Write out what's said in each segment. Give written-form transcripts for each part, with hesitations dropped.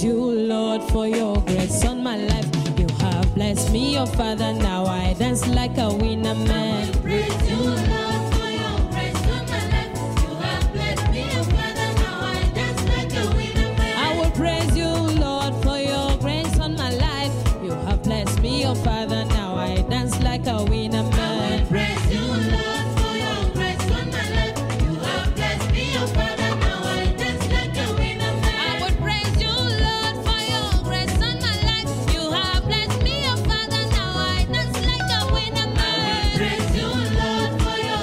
You, Lord, for your grace on my life. You have blessed me, oh Father. Now I dance like a winner man. Praise you, Lord, for your grace on my life. You have blessed me, oh Father. Now I dance like a winner man. I will praise you, Lord, for your grace on my life. You have blessed me, oh Father. Now I dance like a winner man. I will praise you, Lord, for your grace on my life. You have blessed me, oh Father. Now I dance like a winner man. I will praise you, Lord, for your grace on my life. You have blessed me, oh Father. Now I dance like a winner man. Praise you, Lord, for your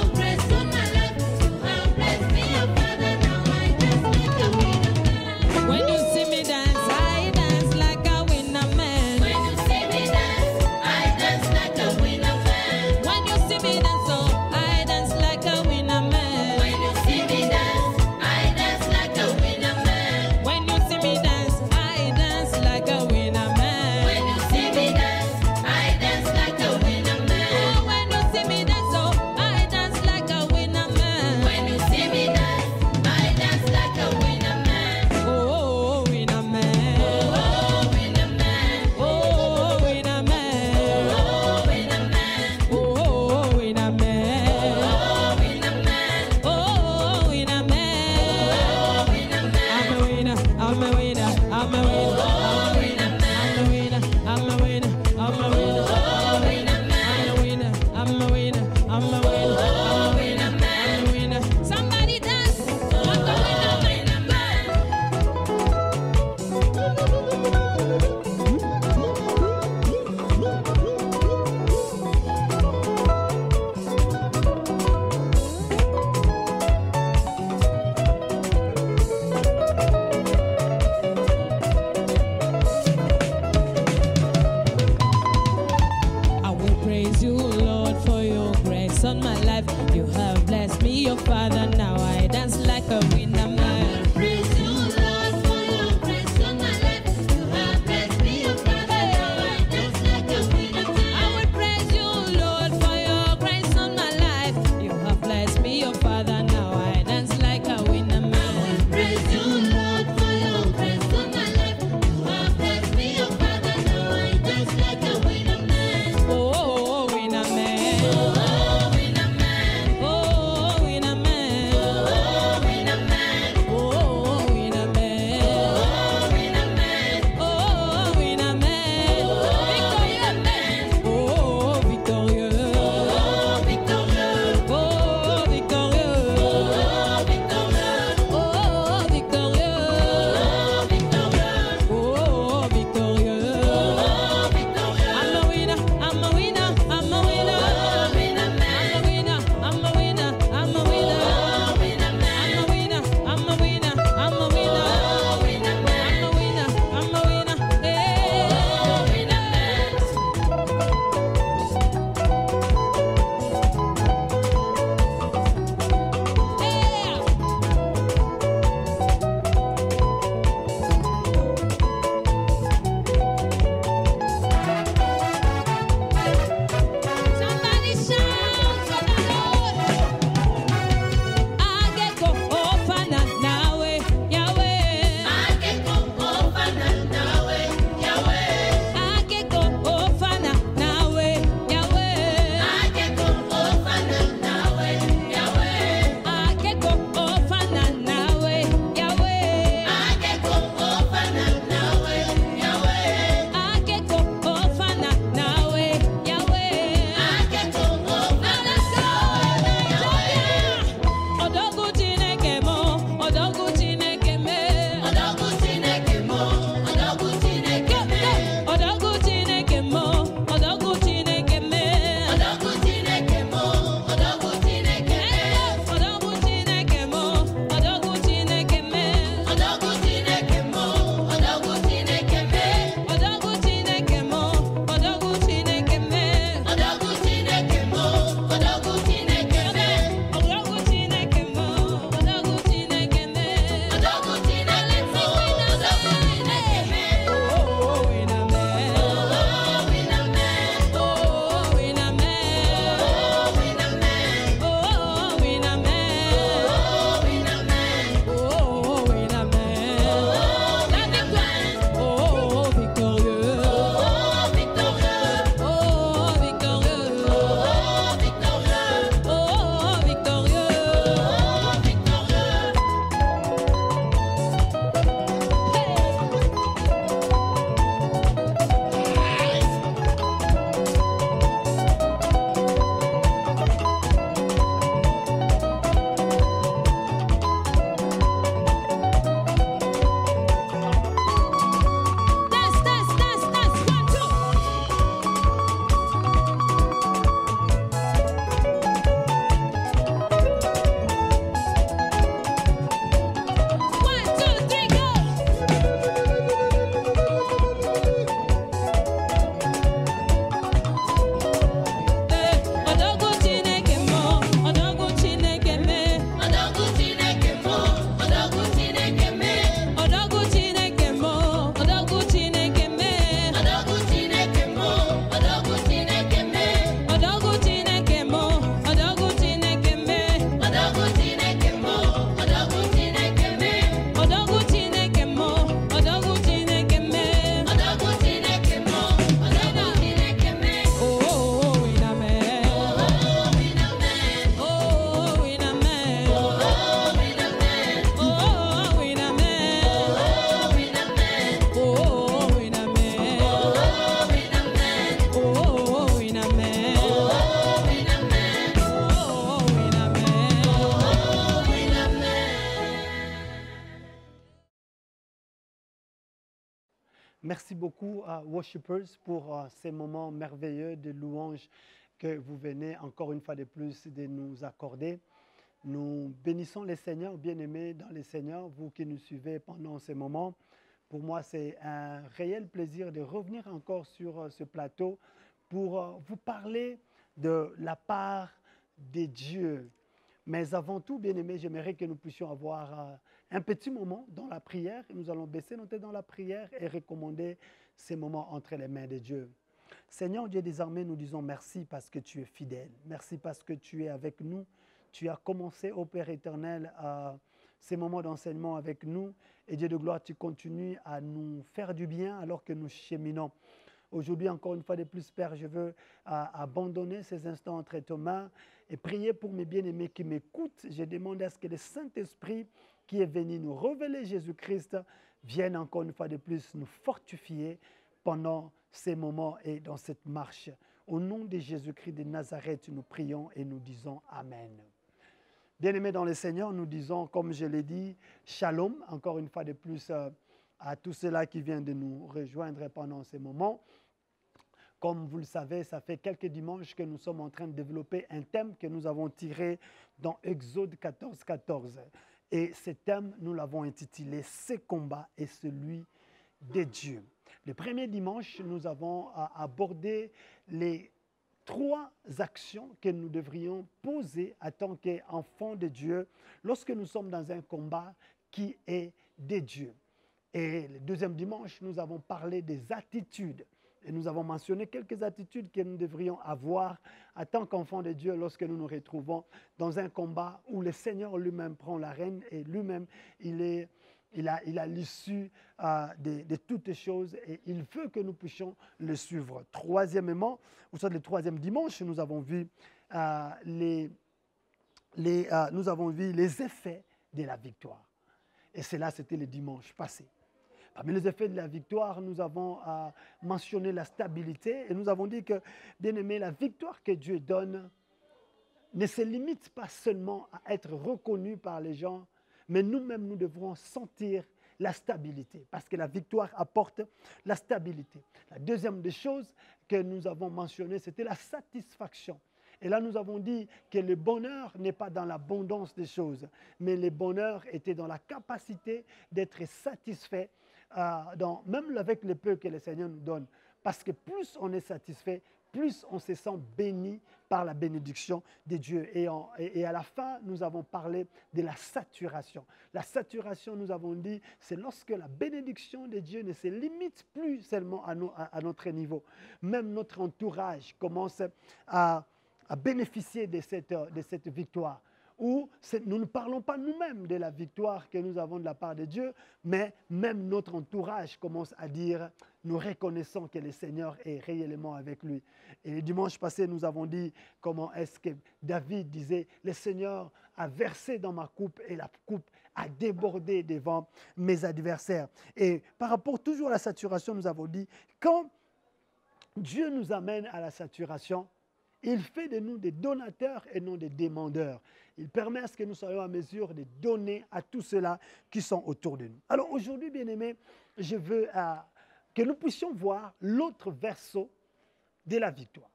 Merci beaucoup à Worshippers pour ces moments merveilleux de louange que vous venez encore une fois de plus de nous accorder. Nous bénissons les Seigneurs, bien-aimés dans les Seigneurs, vous qui nous suivez pendant ces moments. Pour moi, c'est un réel plaisir de revenir encore sur ce plateau pour vous parler de la part de Dieu. Mais avant tout, bien-aimés, j'aimerais que nous puissions avoir un petit moment dans la prière. Nous allons baisser nos têtes dans la prière et recommander ces moments entre les mains de Dieu. Seigneur Dieu des armées, nous disons merci parce que tu es fidèle. Merci parce que tu es avec nous. Tu as commencé, ô Père éternel, ces moments d'enseignement avec nous. Et Dieu de gloire, tu continues à nous faire du bien alors que nous cheminons. Aujourd'hui, encore une fois de plus, Père, je veux abandonner ces instants entre tes mains et prier pour mes bien-aimés qui m'écoutent. Je demande à ce que le Saint-Esprit qui est venu nous révéler Jésus-Christ vienne encore une fois de plus nous fortifier pendant ces moments et dans cette marche. Au nom de Jésus-Christ de Nazareth, nous prions et nous disons Amen. Bien-aimés dans le Seigneur, nous disons, comme je l'ai dit, Shalom, encore une fois de plus à tous ceux-là qui viennent de nous rejoindre pendant ces moments. Comme vous le savez, ça fait quelques dimanches que nous sommes en train de développer un thème que nous avons tiré dans Exode 14, 14. Et ce thème, nous l'avons intitulé « Ce combat est celui de Dieu ». Le premier dimanche, nous avons abordé les 3 actions que nous devrions poser en tant qu'enfants de Dieu lorsque nous sommes dans un combat qui est de Dieu. Et le deuxième dimanche, nous avons parlé des attitudes. Et nous avons mentionné quelques attitudes que nous devrions avoir en tant qu'enfants de Dieu lorsque nous nous retrouvons dans un combat où le Seigneur lui-même prend la règne et lui-même, il a l'issue de toutes choses et il veut que nous puissions le suivre. Troisièmement, ou soit le troisième dimanche, nous avons vu les effets de la victoire. Et cela, c'était le dimanche passé. Parmi les effets de la victoire, nous avons mentionné la stabilité et nous avons dit que, bien aimé, la victoire que Dieu donne ne se limite pas seulement à être reconnue par les gens, mais nous-mêmes, nous devrons sentir la stabilité parce que la victoire apporte la stabilité. La deuxième des choses que nous avons mentionnées, c'était la satisfaction. Et là, nous avons dit que le bonheur n'est pas dans l'abondance des choses, mais le bonheur était dans la capacité d'être satisfait, même avec le peu que le Seigneur nous donne. Parce que plus on est satisfait, plus on se sent béni par la bénédiction de Dieu. Et à la fin, nous avons parlé de la saturation. La saturation, nous avons dit, c'est lorsque la bénédiction de Dieu ne se limite plus seulement à notre niveau. Même notre entourage commence à bénéficier de cette victoire. Où nous ne parlons pas nous-mêmes de la victoire que nous avons de la part de Dieu, mais même notre entourage commence à dire, nous reconnaissons que le Seigneur est réellement avec lui. Et le dimanche passé, nous avons dit comment est-ce que David disait, le Seigneur a versé dans ma coupe et la coupe a débordé devant mes adversaires. Et par rapport toujours à la saturation, nous avons dit, quand Dieu nous amène à la saturation, il fait de nous des donateurs et non des demandeurs. Il permet à ce que nous soyons en mesure de donner à tous ceux-là qui sont autour de nous. Alors aujourd'hui, bien-aimés, je veux que nous puissions voir l'autre verso de la victoire.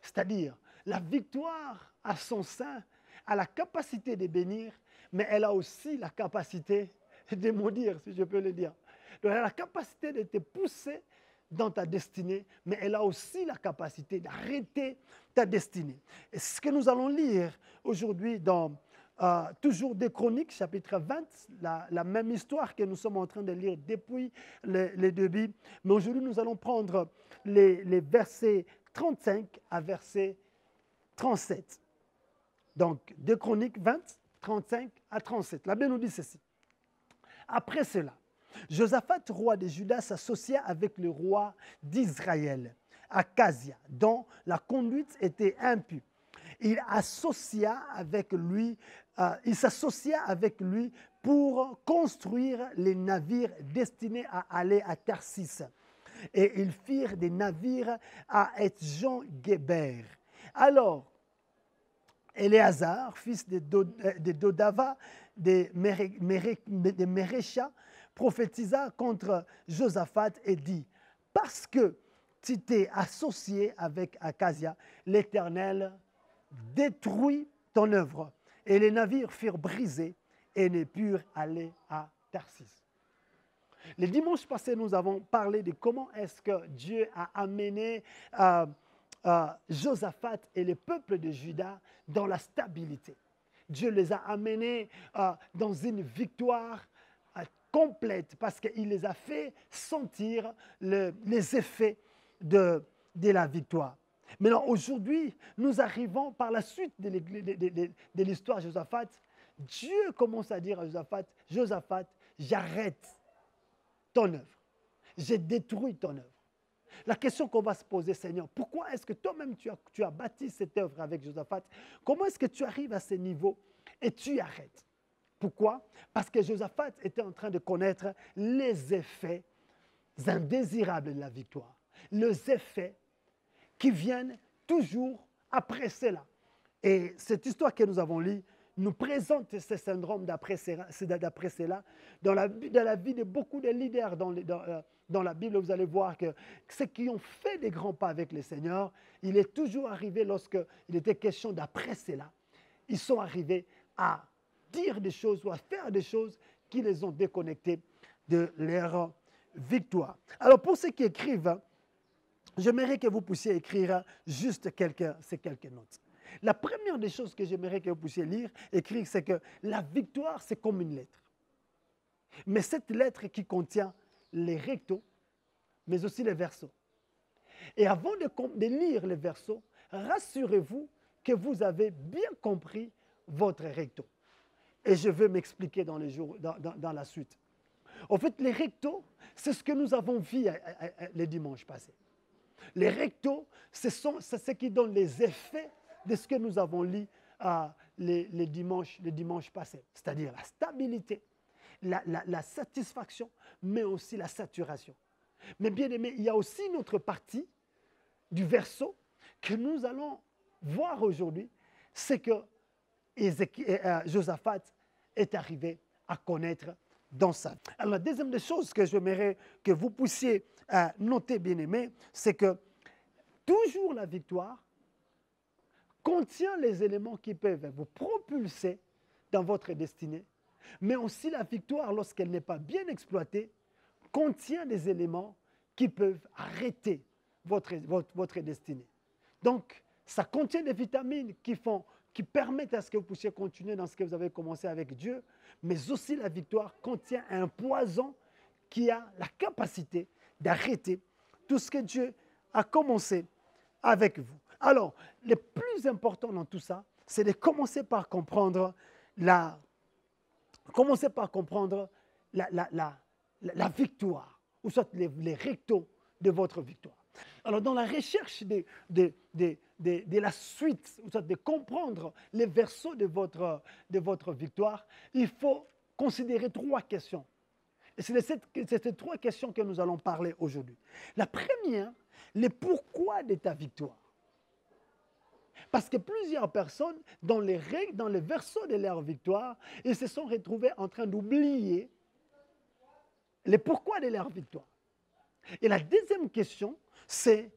C'est-à-dire, la victoire à son sein a la capacité de bénir, mais elle a aussi la capacité de maudire, si je peux le dire. Donc, elle a la capacité de te pousser dans ta destinée, mais elle a aussi la capacité d'arrêter ta destinée. Et ce que nous allons lire aujourd'hui dans toujours des Chroniques, chapitre 20, la même histoire que nous sommes en train de lire depuis les débuts. Mais aujourd'hui, nous allons prendre les versets 35 à verset 37. Donc, des Chroniques 20, 35 à 37. La Bible nous dit ceci. Après cela, Josaphat, roi de Juda, s'associa avec le roi d'Israël, Akazia, dont la conduite était impie. Il s'associa avec lui pour construire les navires destinés à aller à Tarsis. Et ils firent des navires à Etjon-Geber. Alors, Éléazar, fils de Dodava, de Mérécha, prophétisa contre Josaphat et dit, « Parce que tu t'es associé avec Acasia, l'Éternel détruit ton œuvre. » Et les navires furent brisés et ne purent aller à Tarsis. Le dimanche passé, nous avons parlé de comment est-ce que Dieu a amené Josaphat et le peuple de Juda dans la stabilité. Dieu les a amenés dans une victoire complète parce qu'il les a fait sentir les effets de la victoire. Maintenant, aujourd'hui, nous arrivons par la suite de l'histoire de Josaphat. Dieu commence à dire à Josaphat, « Josaphat, j'arrête ton œuvre. J'ai détruit ton œuvre. » La question qu'on va se poser, Seigneur, pourquoi est-ce que toi-même tu as bâti cette œuvre avec Josaphat? Comment est-ce que tu arrives à ce niveau et tu arrêtes? Pourquoi? Parce que Josaphat était en train de connaître les effets indésirables de la victoire. Les effets qui viennent toujours après cela. Et cette histoire que nous avons lue nous présente ce syndrome d'après cela dans la vie de beaucoup de leaders dans la Bible. Vous allez voir que ceux qui ont fait des grands pas avec le Seigneur, il est toujours arrivé lorsqu'il était question d'après cela, ils sont arrivés à dire des choses ou à faire des choses qui les ont déconnectés de leur victoire. Alors pour ceux qui écrivent, j'aimerais que vous puissiez écrire juste ces quelques notes. La première des choses que j'aimerais que vous puissiez écrire, c'est que la victoire, c'est comme une lettre. Mais cette lettre qui contient les rectos, mais aussi les versos. Et avant de lire les versos, rassurez-vous que vous avez bien compris votre recto. Et je vais m'expliquer dans la suite. En fait, les rectos, c'est ce que nous avons vu les dimanches passés. Les rectos, c'est ce qui donne les effets de ce que nous avons lu les dimanches passés. C'est-à-dire la stabilité, la satisfaction, mais aussi la saturation. Mais bien aimé, il y a aussi une autre partie du verso que nous allons voir aujourd'hui, c'est que Josaphat est arrivé à connaître dans sa vie. Alors la deuxième des choses que j'aimerais que vous puissiez noter, bien aimé, c'est que toujours la victoire contient les éléments qui peuvent vous propulser dans votre destinée, mais aussi la victoire, lorsqu'elle n'est pas bien exploitée, contient des éléments qui peuvent arrêter votre destinée. Donc, ça contient des vitamines qui permettent à ce que vous puissiez continuer dans ce que vous avez commencé avec Dieu, mais aussi la victoire contient un poison qui a la capacité d'arrêter tout ce que Dieu a commencé avec vous. Alors, le plus important dans tout ça, c'est de commencer par comprendre la victoire, ou soit les rectos de votre victoire. Alors, dans la recherche de la suite, ou soit de comprendre les versos de votre victoire, il faut considérer 3 questions. Et c'est de ces 3 questions que nous allons parler aujourd'hui. La première, le pourquoi de ta victoire. Parce que plusieurs personnes, dans les versos de leur victoire, ils se sont retrouvés en train d'oublier le pourquoi de leur victoire. Et la deuxième question, c'est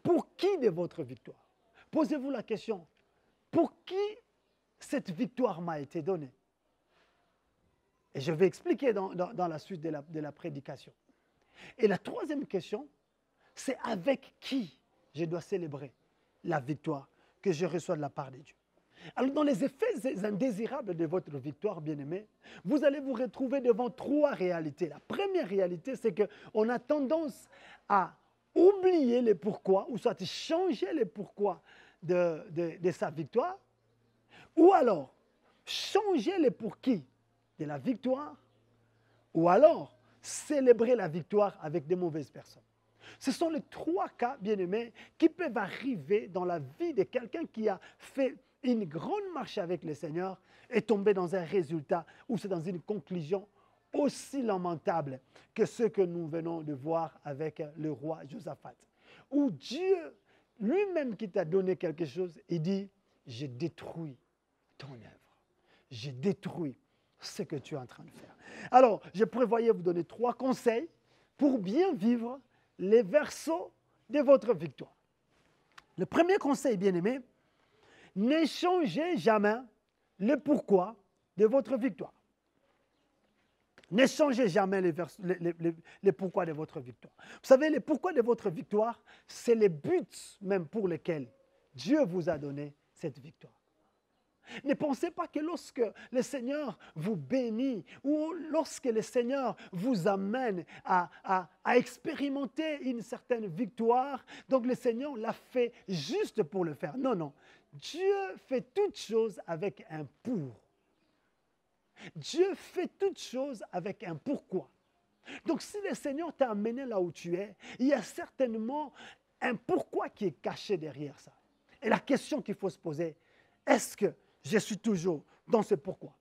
pour qui de votre victoire. Posez-vous la question, pour qui cette victoire m'a été donnée? Et je vais expliquer dans la suite de la prédication. Et la troisième question, c'est avec qui je dois célébrer la victoire que je reçois de la part de Dieu. Alors, dans les effets indésirables de votre victoire, bien-aimé, vous allez vous retrouver devant 3 réalités. La première réalité, c'est qu'on a tendance à oublier le pourquoi, ou soit changer le pourquoi de sa victoire, ou alors changer le pour qui de la victoire, ou alors célébrer la victoire avec de mauvaises personnes. Ce sont les 3 cas, bien-aimés, qui peuvent arriver dans la vie de quelqu'un qui a fait une grande marche avec le Seigneur et tomber dans un résultat ou c'est dans une conclusion aussi lamentable que ce que nous venons de voir avec le roi Josaphat. Où Dieu, lui-même qui t'a donné quelque chose, il dit, j'ai détruit ton œuvre. J'ai détruit ce que tu es en train de faire. Alors, je prévoyais vous donner 3 conseils pour bien vivre les versos de votre victoire. Le premier conseil, bien-aimé, n'échangez jamais le pourquoi de votre victoire. N'échangez jamais les pourquoi de votre victoire. Vous savez, les pourquoi de votre victoire, c'est les buts même pour lesquels Dieu vous a donné cette victoire. Ne pensez pas que lorsque le Seigneur vous bénit ou lorsque le Seigneur vous amène à expérimenter une certaine victoire, donc le Seigneur l'a fait juste pour le faire. Non, non. Dieu fait toutes choses avec un pour. Dieu fait toutes choses avec un pourquoi. Donc si le Seigneur t'a amené là où tu es, il y a certainement un pourquoi qui est caché derrière ça. Et la question qu'il faut se poser, est-ce que je suis toujours dans ce pourquoi?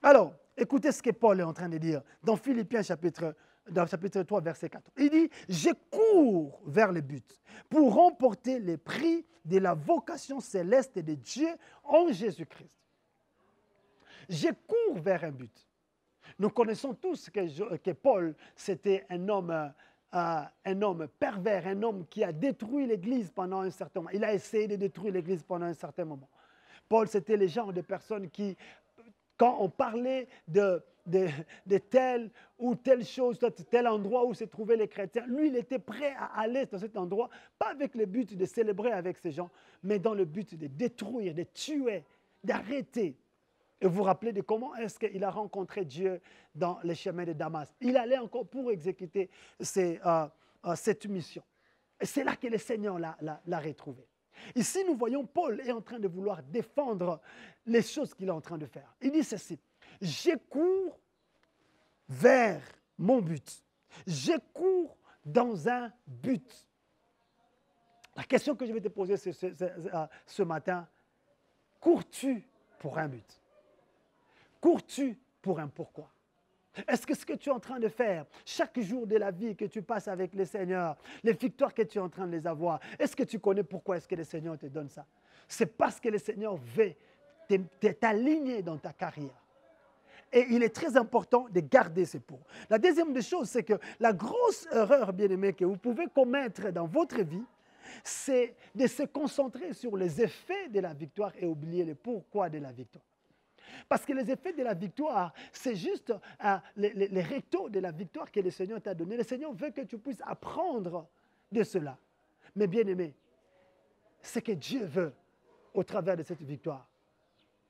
Alors, écoutez ce que Paul est en train de dire dans Philippiens chapitre 3, verset 4. Il dit, je cours vers le but pour remporter les prix de la vocation céleste de Dieu en Jésus-Christ. Je cours vers un but. Nous connaissons tous que Paul, c'était un homme pervers, un homme qui a détruit l'Église pendant un certain moment. Il a essayé de détruire l'Église pendant un certain moment. Paul, c'était le genre de personnes qui, quand on parlait de telle ou telle chose, tel endroit où se trouvaient les chrétiens, lui, il était prêt à aller dans cet endroit, pas avec le but de célébrer avec ces gens, mais dans le but de détruire, de tuer, d'arrêter. Et vous vous rappelez de comment est-ce qu'il a rencontré Dieu dans les chemins de Damas. Il allait encore pour exécuter cette mission. Et c'est là que le Seigneur l'a retrouvé. Ici, nous voyons Paul est en train de vouloir défendre les choses qu'il est en train de faire. Il dit ceci, je cours vers mon but. Je cours dans un but. La question que je vais te poser ce matin, cours-tu pour un but? Cours-tu pour un pourquoi? Est-ce que ce que tu es en train de faire, chaque jour de la vie que tu passes avec le Seigneur, les victoires que tu es en train de les avoir, est-ce que tu connais pourquoi est-ce que le Seigneur te donne ça? C'est parce que le Seigneur veut t'aligner dans ta carrière. Et il est très important de garder ce pour. La deuxième des choses, c'est que la grosse erreur, bien-aimé, que vous pouvez commettre dans votre vie, c'est de se concentrer sur les effets de la victoire et oublier le pourquoi de la victoire. Parce que les effets de la victoire, c'est juste les rectos de la victoire que le Seigneur t'a donné. Le Seigneur veut que tu puisses apprendre de cela. Mais bien aimé, ce que Dieu veut au travers de cette victoire,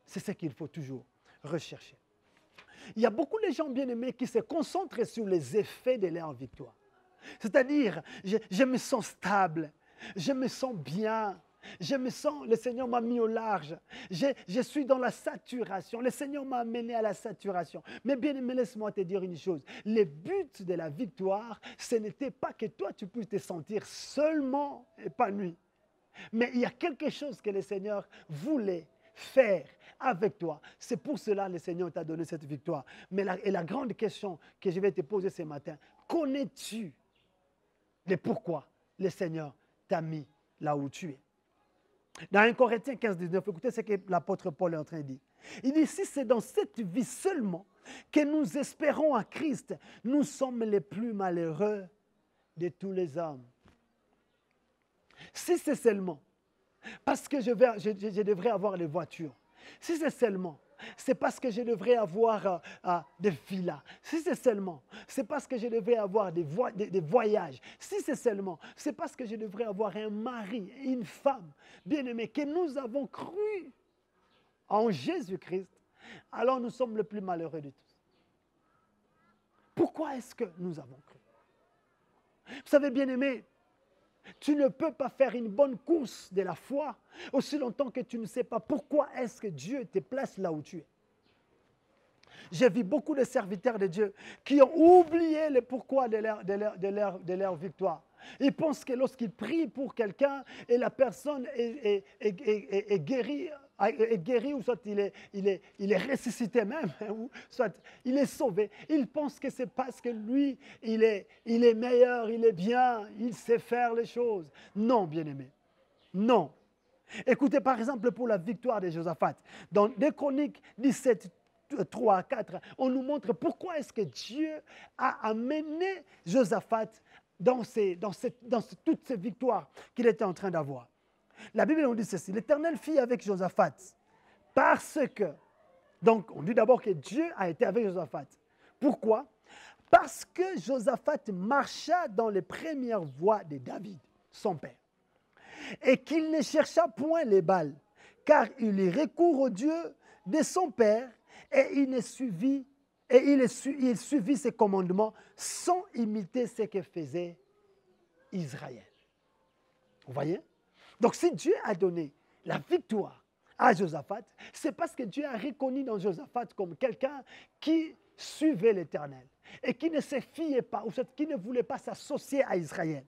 c'est ce qu'il faut toujours rechercher. Il y a beaucoup de gens bien aimés qui se concentrent sur les effets de leur victoire. C'est-à-dire, je me sens stable, je me sens bien. Je me sens, le Seigneur m'a mis au large. Je suis dans la saturation. Le Seigneur m'a amené à la saturation. Mais bien aimé, laisse-moi te dire une chose. Le but de la victoire, ce n'était pas que toi, tu puisses te sentir seulement épanoui. Mais il y a quelque chose que le Seigneur voulait faire avec toi. C'est pour cela que le Seigneur t'a donné cette victoire. Mais la grande question que je vais te poser ce matin, connais-tu le pourquoi le Seigneur t'a mis là où tu es? Dans 1 Corinthiens 15, 19, écoutez ce que l'apôtre Paul est en train de dire. Il dit, si c'est dans cette vie seulement que nous espérons à Christ, nous sommes les plus malheureux de tous les hommes. Si c'est seulement parce que je devrais avoir les voitures, si c'est seulement, c'est parce que je devrais avoir des villas. Si c'est seulement, c'est parce que je devrais avoir des voyages. Si c'est seulement, c'est parce que je devrais avoir un mari, une femme, bien-aimés, que nous avons cru en Jésus-Christ, alors nous sommes les plus malheureux de tous. Pourquoi est-ce que nous avons cru? Vous savez, bien-aimés, tu ne peux pas faire une bonne course de la foi aussi longtemps que tu ne sais pas pourquoi est-ce que Dieu te place là où tu es. J'ai vu beaucoup de serviteurs de Dieu qui ont oublié le pourquoi de leur victoire. Ils pensent que lorsqu'ils prient pour quelqu'un et la personne est guérie, ou soit il est ressuscité même, ou soit il est sauvé. Ils pensent que c'est parce que lui, il est meilleur, il est bien, il sait faire les choses. Non, bien-aimé, non. Écoutez par exemple pour la victoire de Josaphat. Dans 2 Chroniques 17, 3 à 4, on nous montre pourquoi est-ce que Dieu a amené Josaphat dans toutes ces victoires qu'il était en train d'avoir. La Bible nous dit ceci, l'Éternel fit avec Josaphat parce que, donc on dit d'abord que Dieu a été avec Josaphat. Pourquoi? Parce que Josaphat marcha dans les premières voies de David, son père, et qu'il ne chercha point les Baals, car il y recourt au Dieu de son père, et il suivit ses commandements sans imiter ce que faisait Israël. Vous voyez? Donc si Dieu a donné la victoire à Josaphat, c'est parce que Dieu a reconnu dans Josaphat comme quelqu'un qui suivait l'Éternel et qui ne se fiait pas, ou qui ne voulait pas s'associer à Israël.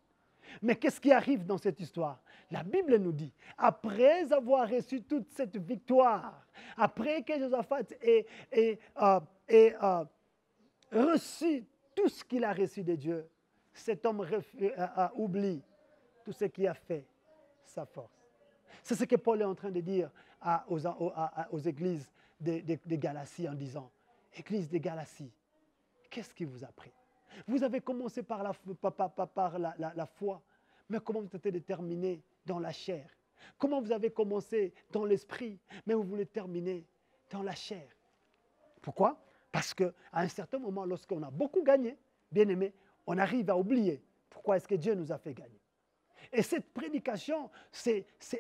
Mais qu'est-ce qui arrive dans cette histoire? La Bible nous dit, après avoir reçu toute cette victoire, après que Josaphat ait reçu tout ce qu'il a reçu de Dieu, cet homme oublie tout ce qu'il a fait, sa force. C'est ce que Paul est en train de dire aux églises de Galatie en disant, Église de Galatie, qu'est-ce qui vous a pris? Vous avez commencé par la foi, mais comment vous êtes déterminé dans la chair? Comment vous avez commencé dans l'esprit, mais vous voulez terminer dans la chair? Pourquoi? Parce qu'à un certain moment, lorsqu'on a beaucoup gagné, bien aimé, on arrive à oublier pourquoi est-ce que Dieu nous a fait gagner. Et cette prédication,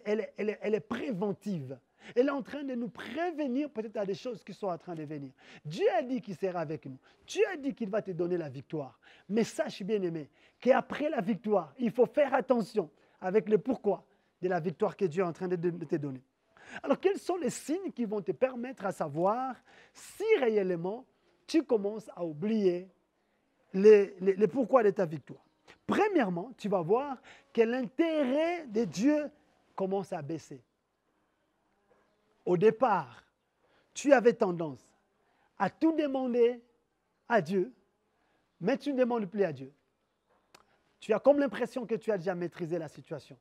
elle est préventive. Elle est en train de nous prévenir peut-être à des choses qui sont en train de venir. Dieu a dit qu'il sera avec nous. Dieu a dit qu'il va te donner la victoire. Mais sache, bien-aimé, qu'après la victoire, il faut faire attention avec le pourquoi de la victoire que Dieu est en train de te donner. Alors, quels sont les signes qui vont te permettre à savoir si réellement tu commences à oublier les pourquoi de ta victoire? Premièrement, tu vas voir que l'intérêt de Dieu commence à baisser. Au départ, tu avais tendance à tout demander à Dieu, mais tu ne demandes plus à Dieu. Tu as comme l'impression que tu as déjà maîtrisé la situation.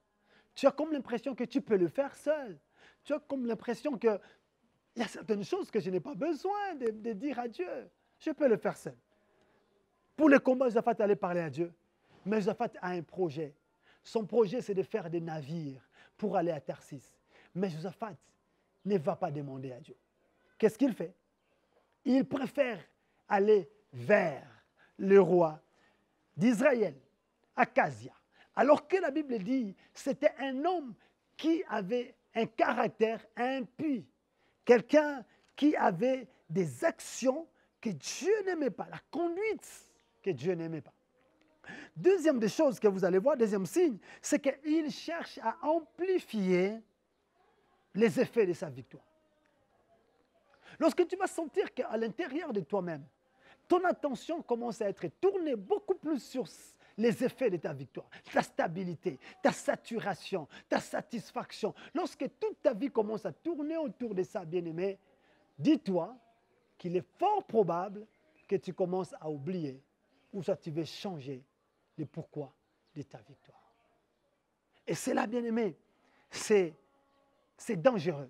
Tu as comme l'impression que tu peux le faire seul. Tu as comme l'impression qu'il y a certaines choses que je n'ai pas besoin de dire à Dieu. Je peux le faire seul. Pour le combat, Josaphat allait parler à Dieu. Mais Josaphat a un projet. Son projet, c'est de faire des navires pour aller à Tarsis. Mais Josaphat ne va pas demander à Dieu. Qu'est-ce qu'il fait? Il préfère aller vers le roi d'Israël, Akazia. Alors que la Bible dit, c'était un homme qui avait un caractère impie. Quelqu'un qui avait des actions que Dieu n'aimait pas, la conduite que Dieu n'aimait pas. Deuxième des choses que vous allez voir, deuxième signe, c'est qu'il cherche à amplifier les effets de sa victoire. Lorsque tu vas sentir qu'à l'intérieur de toi-même, ton attention commence à être tournée beaucoup plus sur les effets de ta victoire, ta stabilité, ta saturation, ta satisfaction. Lorsque toute ta vie commence à tourner autour de ça, bien-aimé, dis-toi qu'il est fort probable que tu commences à oublier ou soit tu veux changer le pourquoi de ta victoire. Et c'est là, bien-aimé, c'est dangereux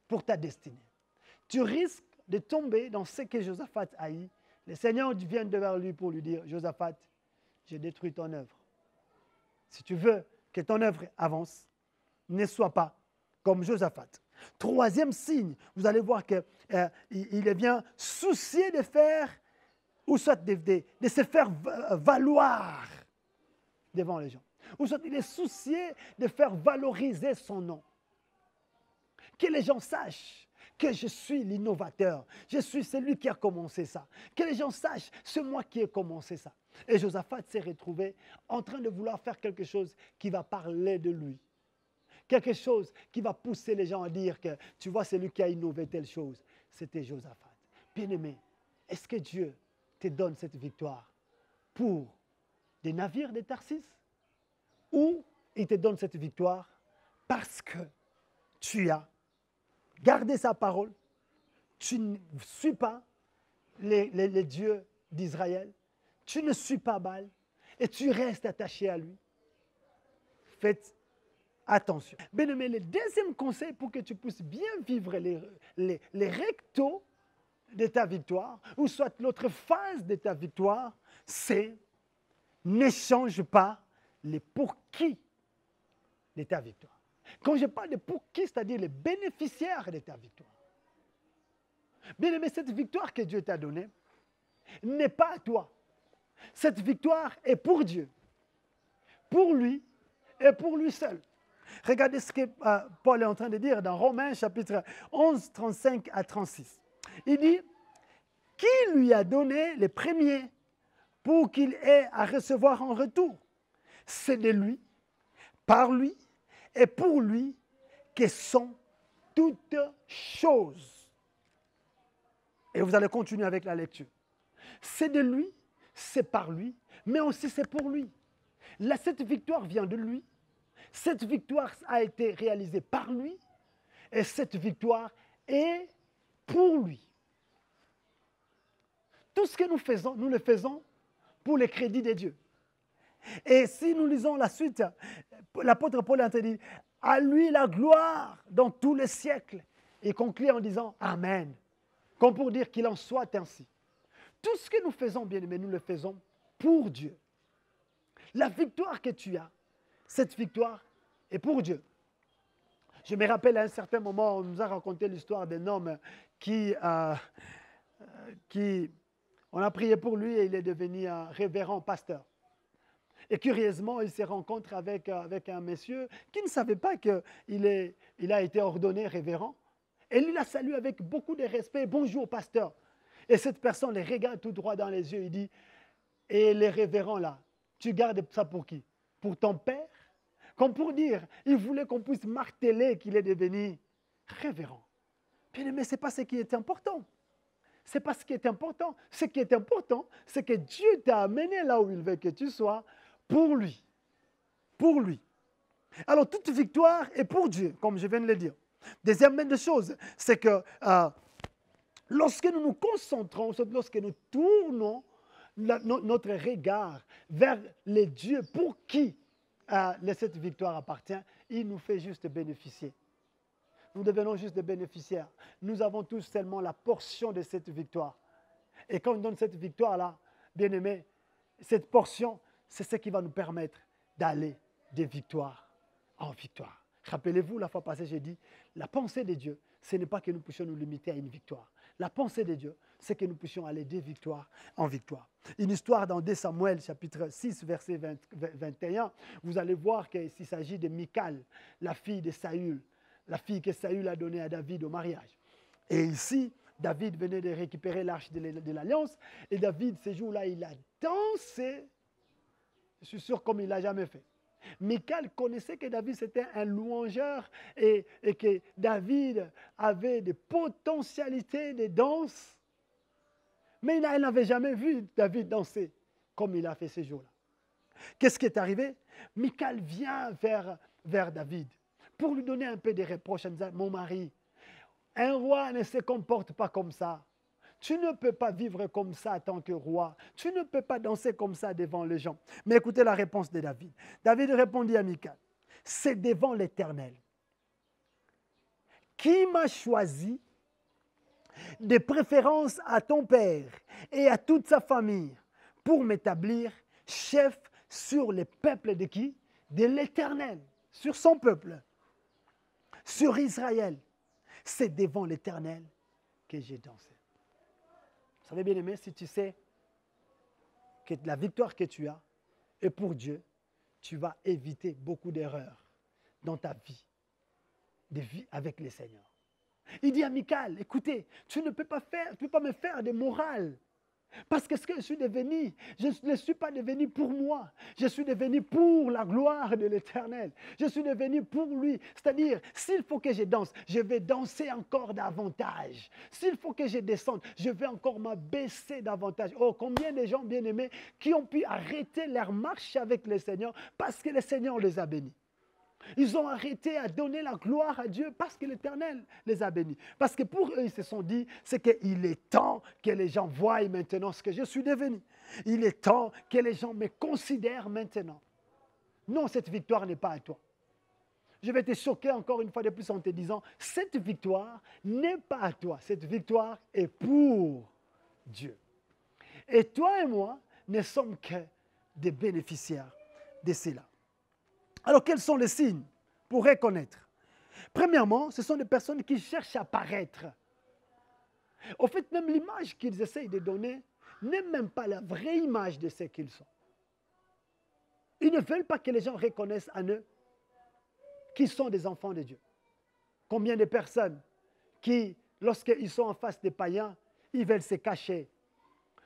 pour ta destinée. Tu risques de tomber dans ce que Josaphat haït. Le Seigneur vient devant lui pour lui dire, Josaphat, j'ai détruit ton œuvre. Si tu veux que ton œuvre avance, ne sois pas comme Josaphat. Troisième signe, vous allez voir qu'il est bien soucié de faire, ou soit de se faire valoir devant les gens. Ou soit il est soucié de faire valoriser son nom. Que les gens sachent que je suis l'innovateur, je suis celui qui a commencé ça. Que les gens sachent, c'est moi qui ai commencé ça. Et Josaphat s'est retrouvé en train de vouloir faire quelque chose qui va parler de lui. Quelque chose qui va pousser les gens à dire que, tu vois, c'est lui qui a innové telle chose. C'était Josaphat. Bien-aimé, est-ce que Dieu te donne cette victoire pour des navires de Tarsis? Ou il te donne cette victoire parce que tu as gardé sa parole, tu ne suis pas les dieux d'Israël, tu ne suis pas Baal et tu restes attaché à lui. Faites attention. Bien-aimé, le deuxième conseil pour que tu puisses bien vivre les rectos, de ta victoire, ou soit l'autre phase de ta victoire, c'est n'échange pas les pour qui de ta victoire. Quand je parle de pour qui, c'est-à-dire les bénéficiaires de ta victoire. Bien aimé, cette victoire que Dieu t'a donnée n'est pas à toi. Cette victoire est pour Dieu, pour lui et pour lui seul. Regardez ce que Paul est en train de dire dans Romains chapitre 11, 35 à 36. Il dit, qui lui a donné les premiers pour qu'il ait à recevoir en retour? C'est de lui, par lui et pour lui que sont toutes choses. Et vous allez continuer avec la lecture. C'est de lui, c'est par lui, mais aussi c'est pour lui. Là, cette victoire vient de lui. Cette victoire a été réalisée par lui. Et cette victoire est pour lui. Tout ce que nous faisons, nous le faisons pour le crédit de Dieu. Et si nous lisons la suite, l'apôtre Paul a dit, à lui la gloire dans tous les siècles. Et conclut en disant, Amen. Comme pour dire qu'il en soit ainsi. Tout ce que nous faisons, bien aimés, nous le faisons pour Dieu. La victoire que tu as, cette victoire est pour Dieu. Je me rappelle à un certain moment, on nous a raconté l'histoire d'un homme qui, on a prié pour lui et il est devenu un révérend pasteur. Et curieusement, il se rencontre avec un monsieur qui ne savait pas qu'il a été ordonné révérend. Et il l'a salué avec beaucoup de respect. Bonjour, pasteur. Et cette personne les regarde tout droit dans les yeux. Il dit, et les révérends là, tu gardes ça pour qui? Pour ton père? Comme pour dire, il voulait qu'on puisse marteler qu'il est devenu révérend. Bien aimé, ce n'est pas ce qui est important. Ce n'est pas ce qui est important. Ce qui est important, c'est que Dieu t'a amené là où il veut que tu sois pour lui. Pour lui. Alors, toute victoire est pour Dieu, comme je viens de le dire. Deuxième chose, c'est que lorsque nous nous concentrons, lorsque nous tournons notre regard vers les dieux pour qui cette victoire appartient, il nous fait juste bénéficier. Nous devenons juste des bénéficiaires. Nous avons tous seulement la portion de cette victoire. Et quand on donne cette victoire-là, bien aimé, cette portion, c'est ce qui va nous permettre d'aller de victoire en victoire. Rappelez-vous, la fois passée, j'ai dit, la pensée de Dieu, ce n'est pas que nous puissions nous limiter à une victoire. La pensée de Dieu, c'est que nous puissions aller de victoire en victoire. Une histoire dans 2 Samuel, chapitre 6, verset 21, vous allez voir qu'il s'agit de Michal, la fille de Saül, la fille que Saül a donnée à David au mariage. Et ici, David venait de récupérer l'arche de l'Alliance, et David, ce jour-là, il a dansé, je suis sûr comme il ne l'a jamais fait. Michal connaissait que David c'était un louangeur et que David avait des potentialités de danse. Mais elle n'avait jamais vu David danser comme il a fait ce jour-là. Qu'est-ce qui est arrivé? Michal vient vers David pour lui donner un peu de reproches en disant, mon mari, un roi ne se comporte pas comme ça. Tu ne peux pas vivre comme ça en tant que roi. Tu ne peux pas danser comme ça devant les gens. Mais écoutez la réponse de David. David répondit à Michal, c'est devant l'Éternel qui m'a choisi de préférence à ton père et à toute sa famille pour m'établir chef sur les peuples de qui? De l'Éternel, sur son peuple, sur Israël. C'est devant l'Éternel que j'ai dansé. Vous savez bien aimé, si tu sais que la victoire que tu as est pour Dieu, tu vas éviter beaucoup d'erreurs dans ta vie, de vie avec le Seigneur. Il dit à Michal, écoutez, tu ne peux pas me faire de morale. Parce que ce que je suis devenu, je ne suis pas devenu pour moi. Je suis devenu pour la gloire de l'Éternel. Je suis devenu pour lui. C'est-à-dire, s'il faut que je danse, je vais danser encore davantage. S'il faut que je descende, je vais encore m'abaisser davantage. Oh, combien de gens bien-aimés qui ont pu arrêter leur marche avec le Seigneur parce que le Seigneur les a bénis. Ils ont arrêté à donner la gloire à Dieu parce que l'Éternel les a bénis. Parce que pour eux, ils se sont dit, c'est qu'il est temps que les gens voient maintenant ce que je suis devenu. Il est temps que les gens me considèrent maintenant. Non, cette victoire n'est pas à toi. je vais te choquer encore une fois de plus en te disant, cette victoire n'est pas à toi. Cette victoire est pour Dieu. Et toi et moi ne sommes que des bénéficiaires de cela. Alors, quels sont les signes pour reconnaître? Premièrement, ce sont des personnes qui cherchent à paraître. Au fait, même l'image qu'ils essayent de donner n'est même pas la vraie image de ce qu'ils sont. Ils ne veulent pas que les gens reconnaissent en eux qu'ils sont des enfants de Dieu. Combien de personnes qui, lorsqu'ils sont en face des païens, ils veulent se cacher.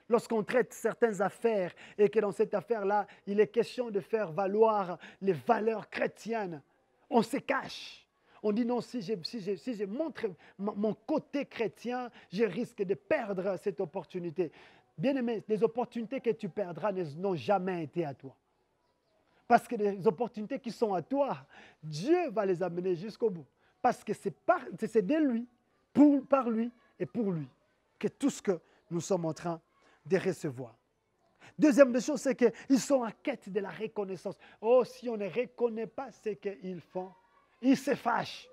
Lorsqu'on traite certaines affaires et que dans cette affaire-là, il est question de faire valoir les valeurs chrétiennes, on se cache. On dit non, si je montre mon côté chrétien, je risque de perdre cette opportunité. Bien-aimé, les opportunités que tu perdras n'ont jamais été à toi. Parce que les opportunités qui sont à toi, Dieu va les amener jusqu'au bout. Parce que c'est de lui, par lui et pour lui que tout ce que nous sommes en train de recevoir. Deuxième des choses, c'est qu'ils sont en quête de la reconnaissance. Oh, si on ne reconnaît pas ce qu'ils font, ils se fâchent.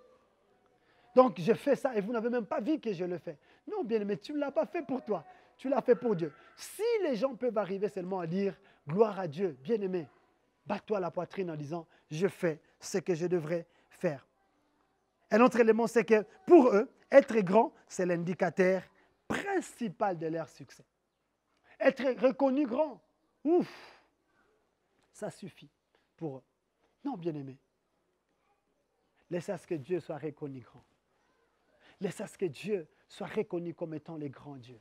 Donc, je fais ça et vous n'avez même pas vu que je le fais. Non, bien, mais tu ne l'as pas fait pour toi. Tu l'as fait pour Dieu. Si les gens peuvent arriver seulement à dire « Gloire à Dieu, bien-aimé », bats-toi la poitrine en disant « Je fais ce que je devrais faire ». Un autre élément, c'est que pour eux, être grand, c'est l'indicateur principal de leur succès. Être reconnu grand, ouf, ça suffit pour eux. Non, bien-aimé. Laissez à ce que Dieu soit reconnu grand. Laissez à ce que Dieu soit reconnu comme étant le grand Dieu.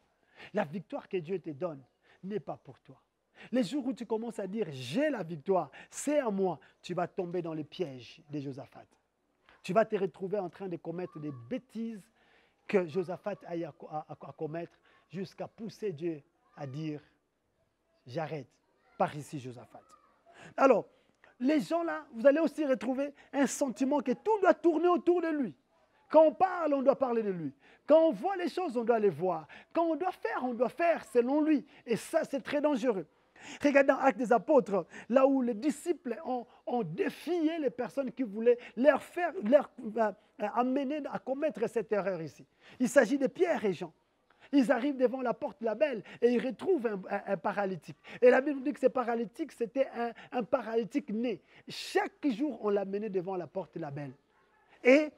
La victoire que Dieu te donne n'est pas pour toi. Les jours où tu commences à dire « j'ai la victoire, c'est à moi », tu vas tomber dans le piège de Josaphat. Tu vas te retrouver en train de commettre des bêtises que Josaphat a eu à commettre jusqu'à pousser Dieu à dire « j'arrête, par ici Josaphat ». Alors, les gens là, vous allez aussi retrouver un sentiment que tout doit tourner autour de lui. Quand on parle, on doit parler de lui. Quand on voit les choses, on doit les voir. Quand on doit faire selon lui. Et ça, c'est très dangereux. Regardez dans Actes des Apôtres, là où les disciples ont défié les personnes qui voulaient leur amener à commettre cette erreur ici. Il s'agit de Pierre et Jean. Ils arrivent devant la porte la belle et ils retrouvent un paralytique. Et la Bible nous dit que ce paralytique, c'était un paralytique né. Chaque jour, on l'amenait devant la porte la belle. Et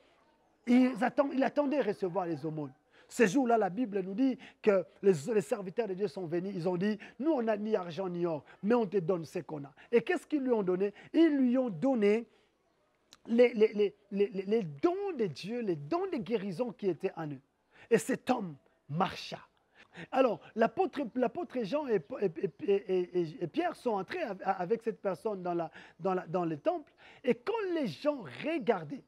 il attendait recevoir les aumônes. Ce jour-là, la Bible nous dit que les serviteurs de Dieu sont venus. Ils ont dit, nous, on n'a ni argent ni or, mais on te donne ce qu'on a. Et qu'est-ce qu'ils lui ont donné? Ils lui ont donné les dons de Dieu, les dons de guérison qui étaient en eux. Et cet homme marcha. Alors, l'apôtre Jean et Pierre sont entrés avec cette personne dans le temple. Et quand les gens regardaient,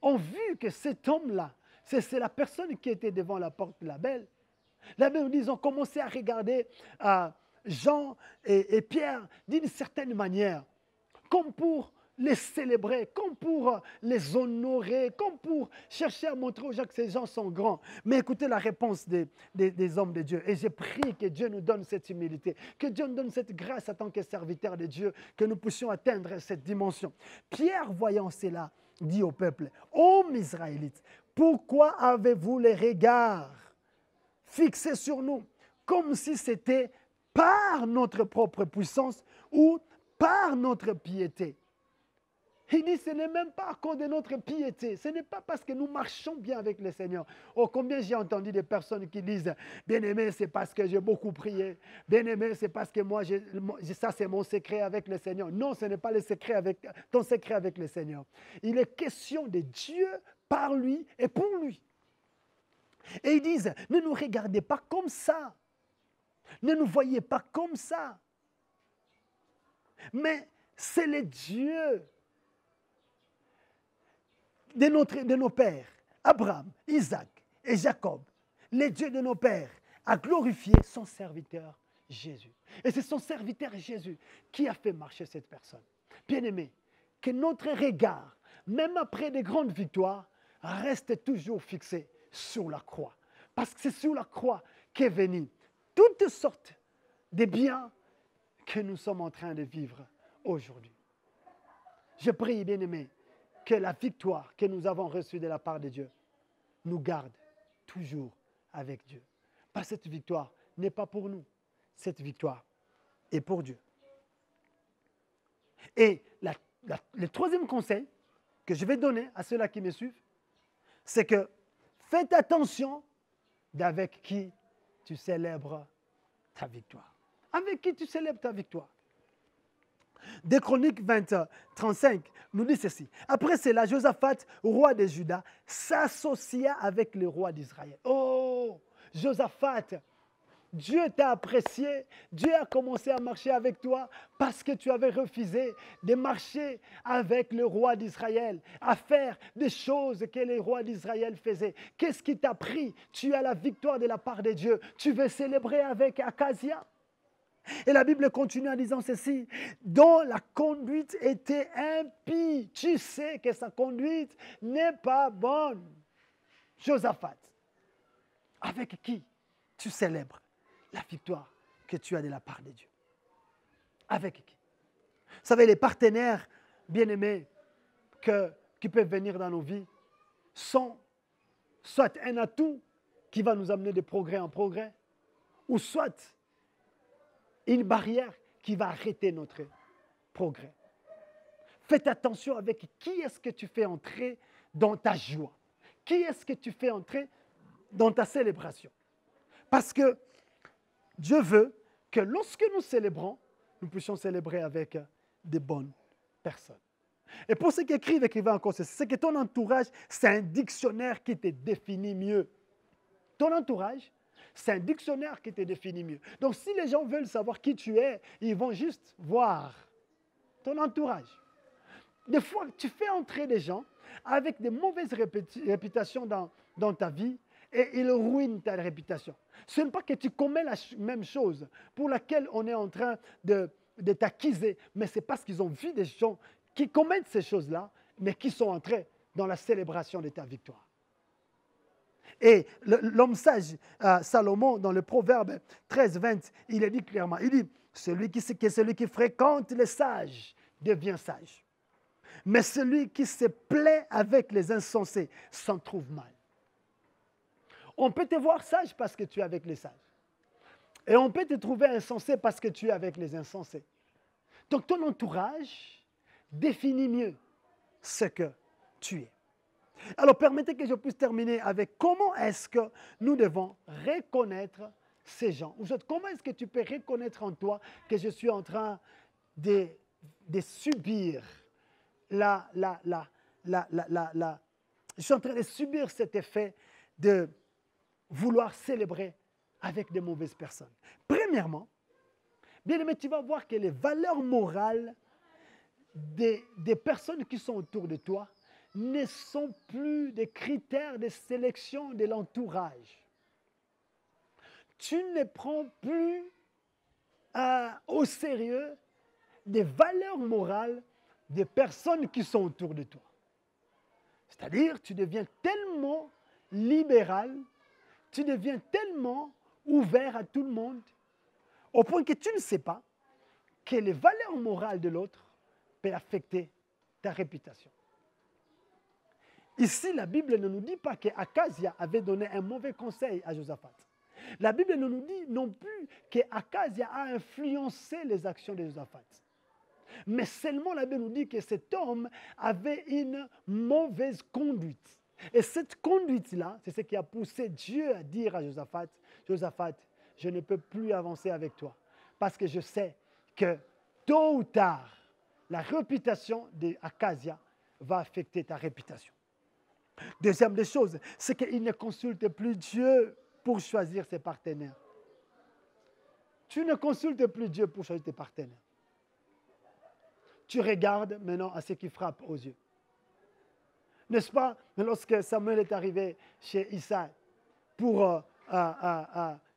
ont vu que cet homme-là, c'est la personne qui était devant la porte de la belle. La Bible dit, ils ont commencé à regarder Jean et Pierre d'une certaine manière, comme pour les célébrer, comme pour les honorer, comme pour chercher à montrer aux gens que ces gens sont grands. Mais écoutez la réponse des hommes de Dieu. Et j'ai prié que Dieu nous donne cette humilité, que Dieu nous donne cette grâce en tant que serviteurs de Dieu, que nous puissions atteindre cette dimension. Pierre, voyant cela, dit au peuple, « Ô Israélites, pourquoi avez-vous les regards fixés sur nous, comme si c'était par notre propre puissance ou par notre piété ?» Il dit, ce n'est même pas à cause de notre piété. Ce n'est pas parce que nous marchons bien avec le Seigneur. Oh, combien j'ai entendu des personnes qui disent, bien-aimé, c'est parce que j'ai beaucoup prié. Bien-aimé, c'est parce que moi, ça c'est mon secret avec le Seigneur. Non, ce n'est pas ton secret avec le Seigneur. Il est question de Dieu par lui et pour lui. Et ils disent, ne nous regardez pas comme ça. Ne nous voyez pas comme ça. Mais c'est le Dieu de nos pères, Abraham, Isaac et Jacob, les dieux de nos pères, a glorifié son serviteur Jésus. Et c'est son serviteur Jésus qui a fait marcher cette personne. Bien-aimé, que notre regard, même après de grandes victoires, reste toujours fixé sur la croix. Parce que c'est sur la croix qu'est venu toutes sortes de biens que nous sommes en train de vivre aujourd'hui. Je prie, bien-aimé, que la victoire que nous avons reçue de la part de Dieu nous garde toujours avec Dieu. Parce que cette victoire n'est pas pour nous. Cette victoire est pour Dieu. Et le troisième conseil que je vais donner à ceux-là qui me suivent, c'est que faites attention d'avec qui tu célèbres ta victoire. Avec qui tu célèbres ta victoire. 2 Chroniques 35 nous dit ceci. Après cela, Josaphat, roi de Juda, s'associa avec le roi d'Israël. Oh, Josaphat, Dieu t'a apprécié, Dieu a commencé à marcher avec toi parce que tu avais refusé de marcher avec le roi d'Israël, à faire des choses que les rois d'Israël faisaient. Qu'est-ce qui t'a pris? Tu as la victoire de la part de Dieu. Tu veux célébrer avec Akazia? Et la Bible continue en disant ceci, dont la conduite était impie. Tu sais que sa conduite n'est pas bonne. Josaphat, avec qui tu célèbres la victoire que tu as de la part de Dieu? Avec qui? Vous savez, les partenaires bien-aimés qui peuvent venir dans nos vies sont soit un atout qui va nous amener de progrès en progrès, ou soit une barrière qui va arrêter notre progrès. Faites attention avec qui est-ce que tu fais entrer dans ta joie. Qui est-ce que tu fais entrer dans ta célébration. Parce que Dieu veut que lorsque nous célébrons, nous puissions célébrer avec des bonnes personnes. Et pour ceux qui écrivez encore ceci, c'est que ton entourage, c'est un dictionnaire qui te définit mieux. Ton entourage, c'est un dictionnaire qui te définit mieux. Donc, si les gens veulent savoir qui tu es, ils vont juste voir ton entourage. Des fois, tu fais entrer des gens avec de mauvaises réputations dans ta vie et ils ruinent ta réputation. Ce n'est pas que tu commets la même chose pour laquelle on est en train de t'accuser, mais c'est parce qu'ils ont vu des gens qui commettent ces choses-là, mais qui sont entrés dans la célébration de ta victoire. Et l'homme sage, Salomon, dans le Proverbe 13-20, il a dit clairement, il dit, celui qui fréquente les sages devient sage. Mais celui qui se plaît avec les insensés s'en trouve mal. On peut te voir sage parce que tu es avec les sages. Et on peut te trouver insensé parce que tu es avec les insensés. Donc ton entourage définit mieux ce que tu es. Alors permettez que je puisse terminer avec comment est-ce que nous devons reconnaître ces gens. Comment est-ce que tu peux reconnaître en toi que je suis en train de subir je suis en train de subir cet effet de vouloir célébrer avec de mauvaises personnes. Premièrement, bien aimé, tu vas voir que les valeurs morales des personnes qui sont autour de toi ne sont plus des critères de sélection de l'entourage. Tu ne prends plus au sérieux des valeurs morales des personnes qui sont autour de toi. C'est-à-dire, tu deviens tellement libéral, tu deviens tellement ouvert à tout le monde, au point que tu ne sais pas que les valeurs morales de l'autre peuvent affecter ta réputation. Ici, la Bible ne nous dit pas qu'Akazia avait donné un mauvais conseil à Josaphat. La Bible ne nous dit non plus qu'Akazia a influencé les actions de Josaphat. Mais seulement la Bible nous dit que cet homme avait une mauvaise conduite. Et cette conduite-là, c'est ce qui a poussé Dieu à dire à Josaphat, Josaphat, je ne peux plus avancer avec toi. Parce que je sais que tôt ou tard, la réputation d'Akazia va affecter ta réputation. Deuxième des choses, c'est qu'il ne consulte plus Dieu pour choisir ses partenaires. Tu ne consultes plus Dieu pour choisir tes partenaires. Tu regardes maintenant à ce qui frappe aux yeux. N'est-ce pas, lorsque Samuel est arrivé chez Isaïe pour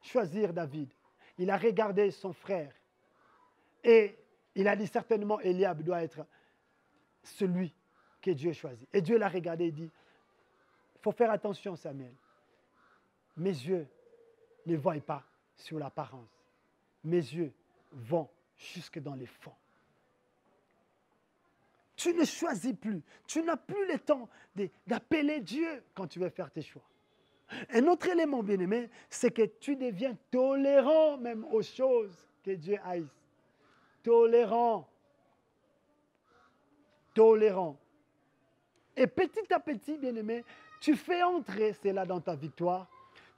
choisir David, il a regardé son frère et il a dit certainement Eliab doit être celui que Dieu choisit. Et Dieu l'a regardé et dit, il faut faire attention Samuel. Mes yeux ne voient pas sur l'apparence. Mes yeux vont jusque dans les fonds. Tu ne choisis plus. Tu n'as plus le temps d'appeler Dieu quand tu veux faire tes choix. Un autre élément, bien-aimé, c'est que tu deviens tolérant même aux choses que Dieu haïsse. Tolérant. Tolérant. Et petit à petit, bien-aimé, tu fais entrer cela dans ta victoire.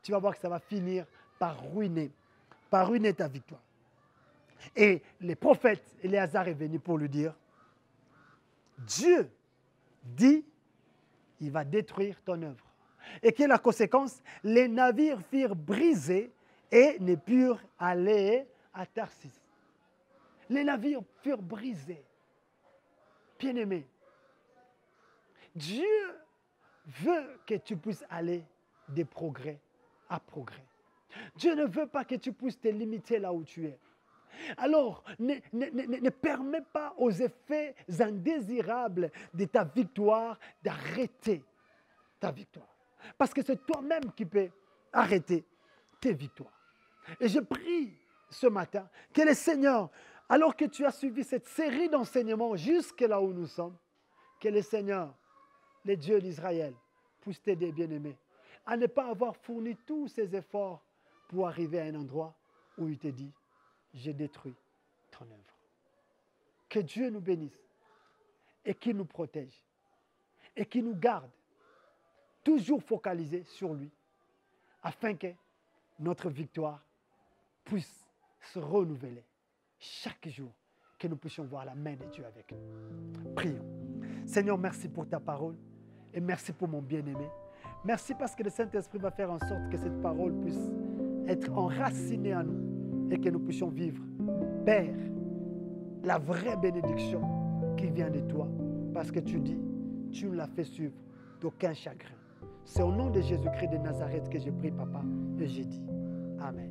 Tu vas voir que ça va finir par ruiner ta victoire. Et les prophètes, Éléazar est venu pour lui dire, Dieu dit, il va détruire ton œuvre. Et quelle est la conséquence? Les navires furent brisés et ne purent aller à Tarsis. Les navires furent brisés. Bien-aimé, Dieu veut que tu puisses aller de progrès à progrès. Dieu ne veut pas que tu puisses te limiter là où tu es. Alors, ne permets pas aux effets indésirables de ta victoire d'arrêter ta victoire. Parce que c'est toi-même qui peux arrêter tes victoires. Et je prie ce matin que le Seigneur, alors que tu as suivi cette série d'enseignements jusque là où nous sommes, que le Seigneur, le Dieu d'Israël, puisse t'aider, bien-aimé, à ne pas avoir fourni tous ces efforts pour arriver à un endroit où il te dit, j'ai détruit ton œuvre. Que Dieu nous bénisse et qu'il nous protège et qu'il nous garde toujours focalisés sur lui afin que notre victoire puisse se renouveler chaque jour, que nous puissions voir la main de Dieu avec nous. Prions. Seigneur, merci pour ta parole et merci pour mon bien-aimé. Merci parce que le Saint-Esprit va faire en sorte que cette parole puisse être enracinée en nous et que nous puissions vivre, Père, la vraie bénédiction qui vient de toi, parce que tu dis, tu nous l'as fait suivre d'aucun chagrin. C'est au nom de Jésus-Christ de Nazareth que je prie, Papa, et j'ai dit Amen.